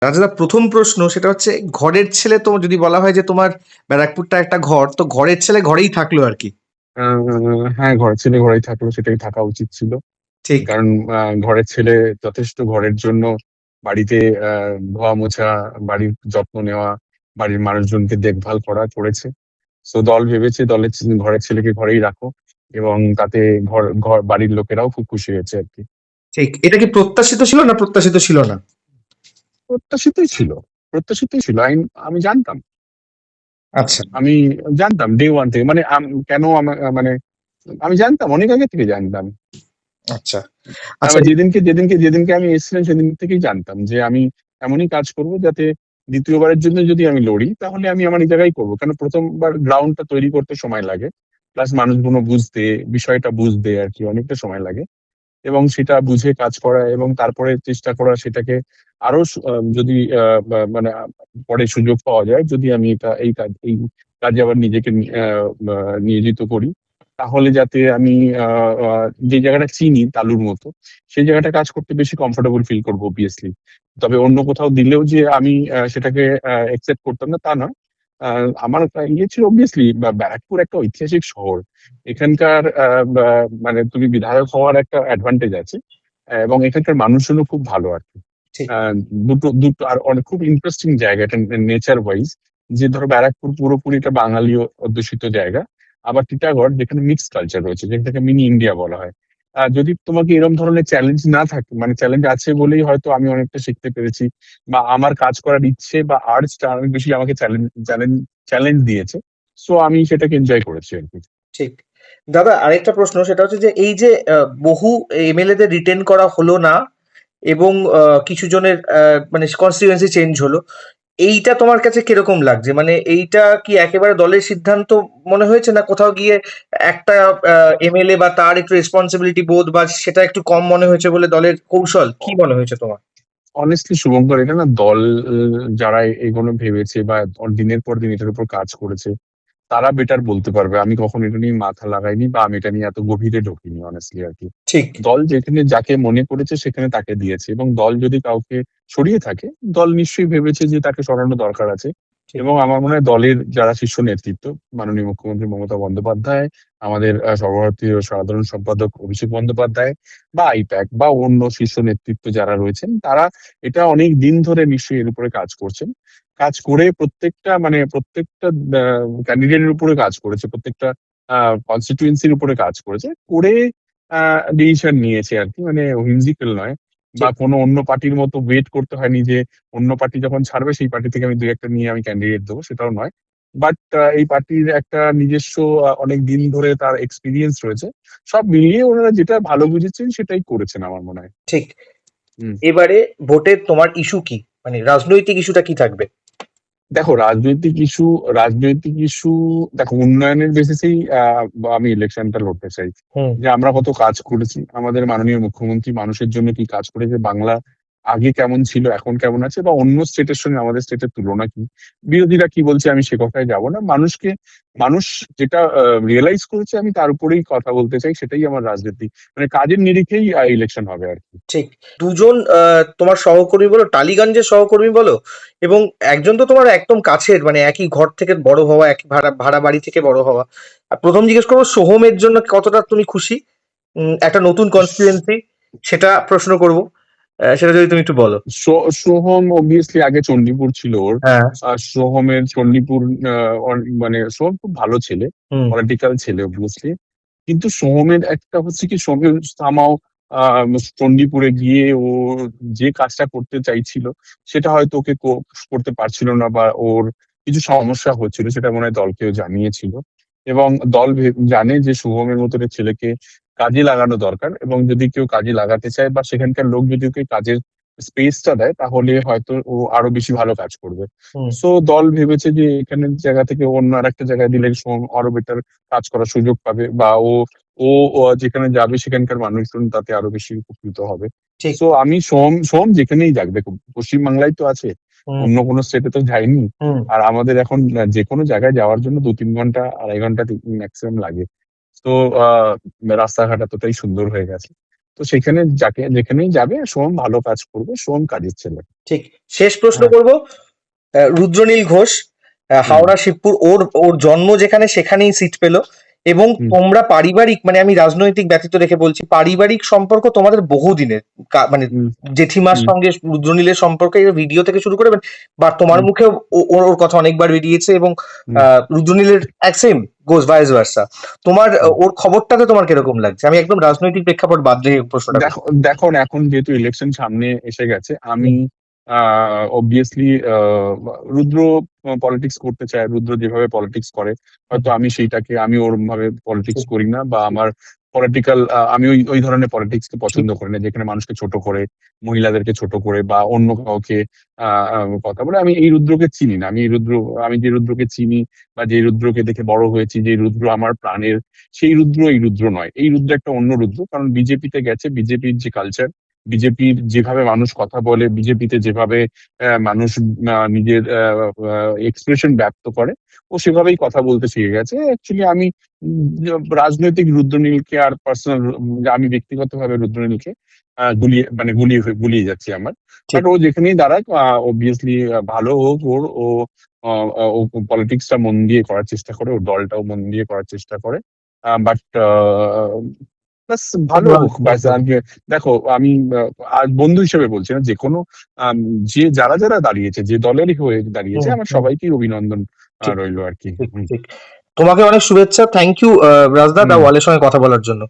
রাজদা, প্রথম প্রশ্ন সেটা হচ্ছে, ঘরের ছেলে তো যদি বলা হয় যে তোমার ব্যারাকপুরটা একটা ঘর, তো ঘরের ছেলে ঘরেই থাকলো আর কি। হ্যাঁ, ঘরের ছেলে ঘরেই থাকলো, সেটাই থাকা উচিত ছিল। ঠিক। কারণ ঘরের ছেলে যথেষ্ট ঘরের জন্য বাড়িতে ধোয়া মোছা, বাড়ির যত্ন নেওয়া, বাড়ির মানুষজনকে দেখভাল করেছে। তো দল ভেবেছে ঘরের ছেলেকে ঘরেই রাখো, এবং তাতে ঘর ঘর বাড়ির লোকেরাও খুব খুশি হয়েছে আর কি। ঠিক, এটা কি প্রত্যাশিত ছিল না প্রত্যাশিত ছিল না? প্রত্যাশিতই ছিল, প্রত্যাশিতই ছিল। আমি জানতাম, আচ্ছা। আমি জানতাম ডে ওয়ান থেকে, মানে কেন মানে আমি জানতাম, অনেক আগে থেকে জানতাম। আচ্ছা। আচ্ছা। আবার যেদিনকে আমি এসেছিলাম সেদিন থেকেই জানতাম যে আমি এমনই কাজ করব যাতে দ্বিতীয়বারের জন্য যদি আমি লড়ি তাহলে আমি আমার এই জায়গায় করবো। কেন প্রথমবার গ্রাউন্ডটা তৈরি করতে সময় লাগে, প্লাস মানুষগুলো বুঝতে, বিষয়টা বুঝতে আর কি অনেকটা সময় লাগে, এবং সেটা বুঝে কাজ করা এবং তারপরে চেষ্টা করা সেটাকে আরো যদি মানে পরে সুযোগ পাওয়া যায়, যদি আমি এই কাজে আবার নিজেকে নিয়োজিত করি, তাহলে যাতে আমি যে জায়গাটা চিনি তালুর মতো, সেই জায়গাটা কাজ করতে বেশি কমফোর্টেবল ফিল করবো অবভিয়াসলি। তবে অন্য কোথাও দিলেও যে আমি সেটাকে একসেপ্ট করতাম না তা না। আমার ইয়ে ছিল অবভিয়াসলি, ব্যারাকপুর একটা ঐতিহাসিক শহর, এখানকার মানে তুমি বিধায়ক হওয়ার একটা অ্যাডভান্টেজ আছে, এবং এখানকার মানুষজনও খুব ভালো আর কি। ঠিক। আহ, দুটো দুটো আর অনেক খুব ইন্টারেস্টিং জায়গা এটা, নেচার ওয়াইজ। যে ধরো ব্যারাকপুর পুরোপুরি একটা বাঙালি অধ্যুষিত জায়গা, আবার টিটাগড় যেখানে মিক্স কালচার রয়েছে, যেটাকে মিনি ইন্ডিয়া বলা হয়। যদি তোমাকে এরকম ধরনের চ্যালেঞ্জ না থাকে, মানে চ্যালেঞ্জ আছে বলেই হয়তো আমি অনেকটা শিখতে পেরেছি, বা আমার কাজ করার ইচ্ছে বা আর্টসটা অনেক বেশি আমাকে চ্যালেঞ্জ চ্যালেঞ্জ চ্যালেঞ্জ দিয়েছে। সো আমি সেটাকে এনজয় করেছি আর কি। ঠিক। দাদা, আরেকটা প্রশ্ন সেটা হচ্ছে যে এই যে বহু এমএলএ দের রিটেন করা হলো না, এবং কিছু জনের মানে কনস্টিটিউয়েন্সি চেঞ্জ হলো, এইটা তোমার কাছে কিরকম লাগছে? মানে এইটা কি একেবারে দলের সিদ্ধান্ত মনে হয়েছে, না কোথাও গিয়ে একটা এমএলএ বা তার একটু রেসপন্সিবিলিটি বোধ বা সেটা একটু কম মনে হয়েছে বলে দলের কৌশল, কি মনে হয়েছে তোমার? অনেস্টলি শুভঙ্কর, এটা না দল যারা এগুলো ভেবেছে বা দিনের পর দিন এটার উপর কাজ করেছে, তারা বেটার বলতে পারবে। আমি কখন এটা নিয়ে মাথা লাগাইনি বা আমি এটা নিয়ে এত গভীরে ঢুকিনি অনেস্টলি আর কি। ঠিক। দল যেখানে যাকে মনে করেছে সেখানে তাকে দিয়েছে, এবং দল যদি কাউকে সরিয়ে থাকে, দল নিশ্চয়ই ভেবেছে যে তাকে সরানো দরকার আছে। ঠিক। এবং আমার মনে হয় দলের যারা শীর্ষ নেতৃত্ব, মাননীয় মুখ্যমন্ত্রী মমতা বন্দ্যোপাধ্যায়, আমাদের সর্বভারতীয় সাধারণ সম্পাদক অভিষেক বন্দ্যোপাধ্যায়, বা আইপ্যাক বা অন্য শীর্ষ নেতৃত্ব যারা রয়েছেন, তারা এটা অনেক দিন ধরে নিশ্চয়ই এর উপরে কাজ করছেন। কাজ করে প্রত্যেকটা ক্যান্ডিডেটের উপরে কাজ করেছে, প্রত্যেকটা কনস্টিটিউয়েন্সির উপরে কাজ করেছে, করে ডিসিশন নিয়েছে আর কি, মানে হুইমজিক্যাল নয়, বা ঠিক। কোনো অন্য পার্টির মতো ওয়েট করতে হয়নি যে অন্য পার্টি যখন ছাড়বে সেই পার্টি থেকে আমি দুই একটা নিয়ে আমি ক্যান্ডিডেট দেবো, সেটাও নয়। বাট এই পার্টির একটা নিজস্ব অনেক দিন ধরে তার এক্সপিরিয়েন্স রয়েছে। সব মিলিয়ে ওনারা যেটা ভালো বুঝেছেন সেটাই করেছেন আমার মনে হয়। ঠিক। হুম। এবারে ভোটের তোমার ইস্যু কি, মানে রাজনৈতিক ইস্যুটা কি থাকবে? দেখো, রাজনৈতিক ইস্যু, দেখো উন্নয়নের বেসিসেই আমি ইলেকশনটা লড়তে চাই। হুম। যে আমরা কত কাজ করেছি, আমাদের মাননীয় মুখ্যমন্ত্রী মানুষের জন্য কি কাজ করেছে, বাংলা আগে কেমন ছিল এখন কেমন আছে, বা অন্য স্টেটের সঙ্গে আমাদের স্টেটের তুলনা কি, বিরোধীরা কি বলছে আমি সে কথায় যাব না। মানুষ যেটা রিয়েলাইজ করেছে আমি তার উপরেই কথা বলতে চাই, সেটাই আমার রাজনীতি, মানে কাজের নিরিখেই ইলেকশন হবে আর কি। ঠিক। দুজন তোমার সহকর্মী বলো, টালিগঞ্জের সহকর্মী বলো, এবং একজন তো তোমার একদম কাছের, মানে একই ঘর থেকে বড় হওয়া, এক ভাড়া ভাড়া বাড়ি থেকে বড় হওয়া। আর প্রথম জিজ্ঞেস করবো, সোহমের জন্য কতটা তুমি খুশি? একটা নতুন কনস্টিটুয়েন্সি, সেটা প্রশ্ন করব। সেটা যদি তুমি একটু বলো। সোহম অবভিয়াসলি আগে চণ্ডীপুর ছিল ওর। হ্যাঁ। আর সোহমের চণ্ডীপুর, মানে সোহম খুব ভালো ছেলে, হুম। পলিটিক্যাল ছেলে অবভিয়াসলি। কিন্তু সোহমের একটা হচ্ছে কি, সোহমের সামাও চণ্ডীপুরে গিয়ে ও যে কাজটা করতে চাইছিল সেটা হয়তো ওকে করতে পারছিল না, বা ওর কিছু সমস্যা হচ্ছিল, সেটা মনে হয় দলকেও জানিয়েছিল। এবং দল জানে যে শুভমের মতন ছেলেকে কাজে লাগানো দরকার, এবং যদি কেউ কাজে লাগাতে চায় বা সেখানকার লোক যদি ওকে কাজের স্পেসটা দেয়, তাহলে হয়তো ও আরো বেশি ভালো কাজ করবে। হুম। সো দল ভেবেছে যে এখানের জায়গা থেকে অন্য আর একটা জায়গায় দিলে সোম আরো বেটার কাজ করার সুযোগ পাবে, বা ও ও ও যেখানে যাবে সেখানকার মানুষজন তাতে আরো বেশি উপকৃত হবে। ঠিক। সো আমি সোম সোম যেখানেই যাক, দেখো পশ্চিমবাংলায় তো আছে, হুম। অন্য কোনো স্টেটে তো যায়নি। হুম। আর আমাদের এখন যে কোনো জায়গায় যাওয়ার জন্য 2-3 ঘন্টা, 2.5 ঘন্টা ম্যাক্সিমাম লাগে। তো রাস্তাঘাট এতটাই সুন্দর হয়ে গেছে। তো সেখানে যেখানেই যাবে সোম ভালো কাজ করবে, সোম কাজের ছেলে। ঠিক। শেষ প্রশ্ন হ্যাঁ। করব, রুদ্রনীল ঘোষ, হুম। হাওড়া শিবপুর, ওর ওর জন্ম যেখানে সেখানেই সিট পেলো, এবং হুম। তোমরা পারিবারিক, মানে আমি রাজনৈতিক ব্যতীত রেখে বলছি, পারিবারিক সম্পর্ক তোমাদের বহুদিনের, মানে হুম। জেঠিমার হুম। সঙ্গে রুদ্রনীলের সম্পর্কে ভিডিও থেকে শুরু করে, বা তোমার হুম। মুখেও ওর ওর কথা অনেকবার বেরিয়েছে, এবং হুম। রুদ্রনীলের সেম গোজ ভাইস ভার্সা। তোমার হুম। ওর খবরটাতে তোমার কিরকম লাগছে? আমি একদম রাজনৈতিক প্রেক্ষাপট বাদ দিয়ে প্রশ্নটা করছি। দেখো দেখো এখন যেহেতু ইলেকশন সামনে এসে গেছে, আমি অবভিয়াসলি রুদ্র পলিটিক্স করতে চায়, রুদ্র যেভাবে পলিটিক্স করে, হয়তো আমি ওরম ভাবে পলিটিক্স ঠিক, করি না, বা ঠিক, আমার পলিটিক্যাল আমি ওই ওই ধরনের পলিটিক্স কে ঠিক, পছন্দ করি না, যেখানে মানুষকে ছোট করে, মহিলাদেরকে ছোট করে, বা অন্য কাউকে কথা বলে। আমি এই রুদ্রকে চিনি না। আমি যে রুদ্রকে চিনি, বা যে রুদ্রকে দেখে বড় হয়েছি, যে রুদ্র আমার প্রাণের, সেই রুদ্র এই রুদ্র নয়। এই রুদ্র একটা অন্য রুদ্র, কারণ বিজেপিতে গেছে। বিজেপির যে কালচার, বিজেপির যেভাবে মানুষ কথা বলে, বিজেপিতে যেভাবে মানুষ নিজের এক্সপ্রেশন ব্যক্ত করে, ও সেভাবেই কথা বলতে শিখে গেছে। অ্যাকচুয়ালি আমি রাজনৈতিক রুদ্রনীলকে আর পার্সোনাল, আমি ব্যক্তিগতভাবে রুদ্রনীলকে গুলিয়ে যাচ্ছি আমার। বাট ঠিক। ও যেখানেই দাঁড়াক, অবভিয়াসলি ভালো হোক ওর। ও পলিটিক্সটা মন দিয়ে করার চেষ্টা করে, ওর দলটাও মন দিয়ে করার চেষ্টা করে। বাট ব্যাস ভালো হোক, ব্যাস। আর দেখো, আমি আর বন্ধু হিসেবে বলছি না, যে কোনো যারা যারা দাঁড়িয়েছে, যে দলেরই হয়ে দাঁড়িয়েছে, হুম, আমার হুম, সবাইকেই অভিনন্দন ঠিক, রইলো আর কি। ঠিক, ঠিক। তোমাকে অনেক শুভেচ্ছা। থ্যাংক ইউ রাজদা, দা হুম। ওয়ালের সঙ্গে কথা বলার জন্য।